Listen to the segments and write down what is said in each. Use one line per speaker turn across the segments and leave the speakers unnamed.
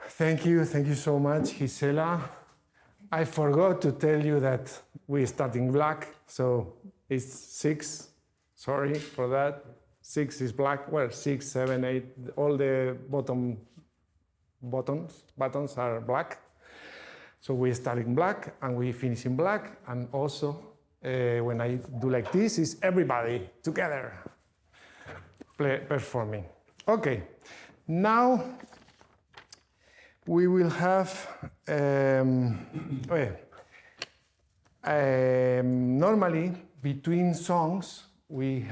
Thank you so much, Gisela. I forgot to tell you that we start in black, so it's 6. Sorry for that. 6 is black. Well, 6, 7, 8. All the buttons are black. So we start in black and we finish in black. And also, when I do like this, is everybody together performing. Okay. Now we will have normally between songs we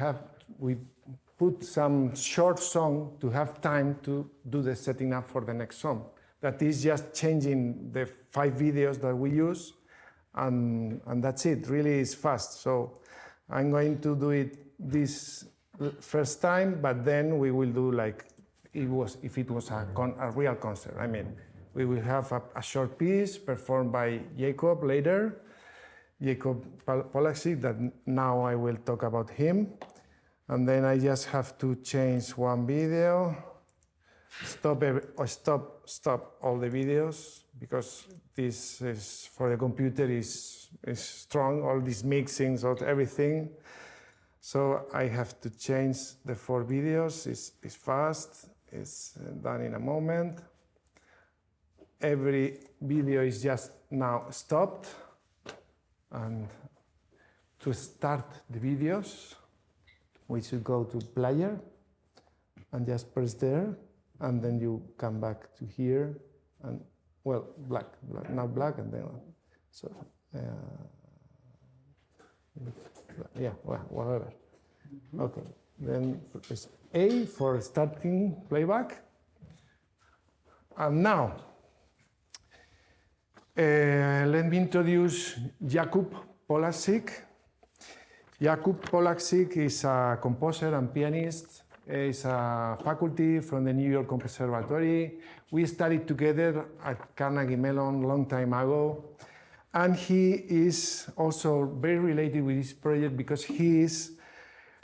put some short song to have time to do the setting up for the next song. That is just changing the 5 videos that we use, and that's it. Really, is fast. So I'm going to do it this first time, but then we will do like if it was a real concert. I mean, we will have a short piece performed by Jacob later, Jacob Polaksik, that now I will talk about him. And then I just have to change one video, stop all the videos, because this is, for the computer, is strong, all these mixings of everything. So I have to change the 4 videos. It's fast, it's done in a moment. Every video is just now stopped. And to start the videos, we should go to player and just press there, and then you come back to here, and well, black, now black, and then so yeah, well, whatever. Okay, then press A for starting playback. And now let me introduce Jakub Polaksik. Jakub Polaksik is a composer and pianist. He's a faculty from the New York Conservatory. We studied together at Carnegie Mellon a long time ago. And he is also very related with this project because he is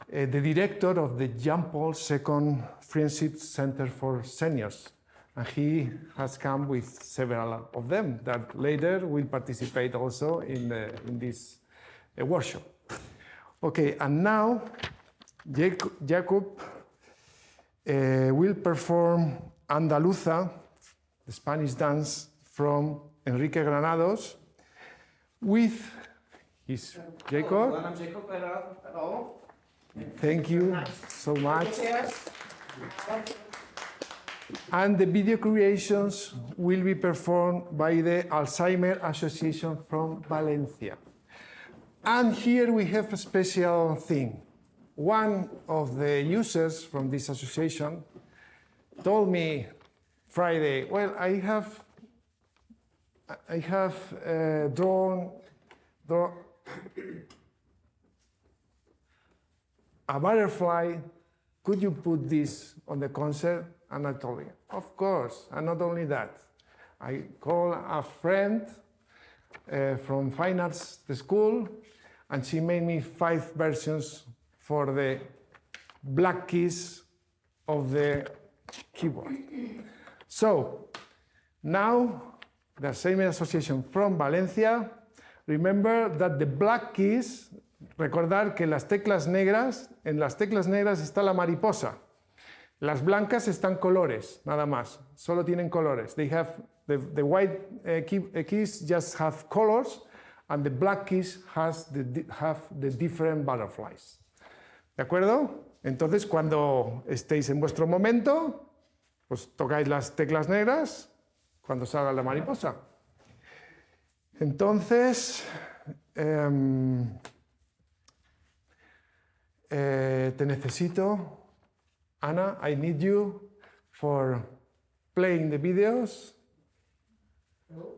the director of the Jean Paul II Friendship Center for Seniors. And he has come with several of them that later will participate also in this workshop. Okay, and now Jakub will perform Andaluza, the Spanish dance from Enrique Granados, with his Jacob.
I'm Jacob. Hello.
Thank you so much. And the video creations will be performed by the Alzheimer Association from Valencia. And here we have a special thing. One of the users from this association told me Friday, well, I have drawn a butterfly. Could you put this on the concert? And I told him, of course. And not only that, I called a friend from Fine Arts, the school, and she made me 5 versions for the black keys of the keyboard. So now the Alzheimer Association from Valencia, remember that the black keys, recordar que las teclas negras, en las teclas negras está la mariposa. Las blancas están colores, nada más. Solo tienen colores. They have the white keys just have colors, and the black keys have the different butterflies. ¿De acuerdo? Entonces, cuando estéis en vuestro momento, pues tocáis las teclas negras cuando salga la mariposa. Entonces, te necesito. Anna, I need you for playing the videos.
Hello.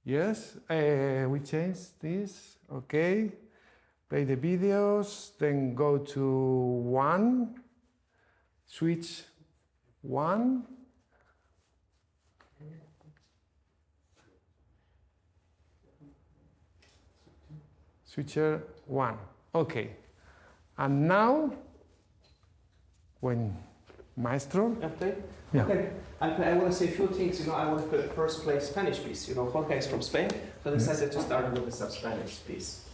Yes, we changed this. Okay. Play the videos, then go to 1, switch 1. Switcher 1. Okay. And now, when Maestro?
Okay.
Yeah.
Okay. I want to say a few things. You know, I want to first play Spanish piece. You know, Jorge is from Spain, so I decided to start with some Spanish piece.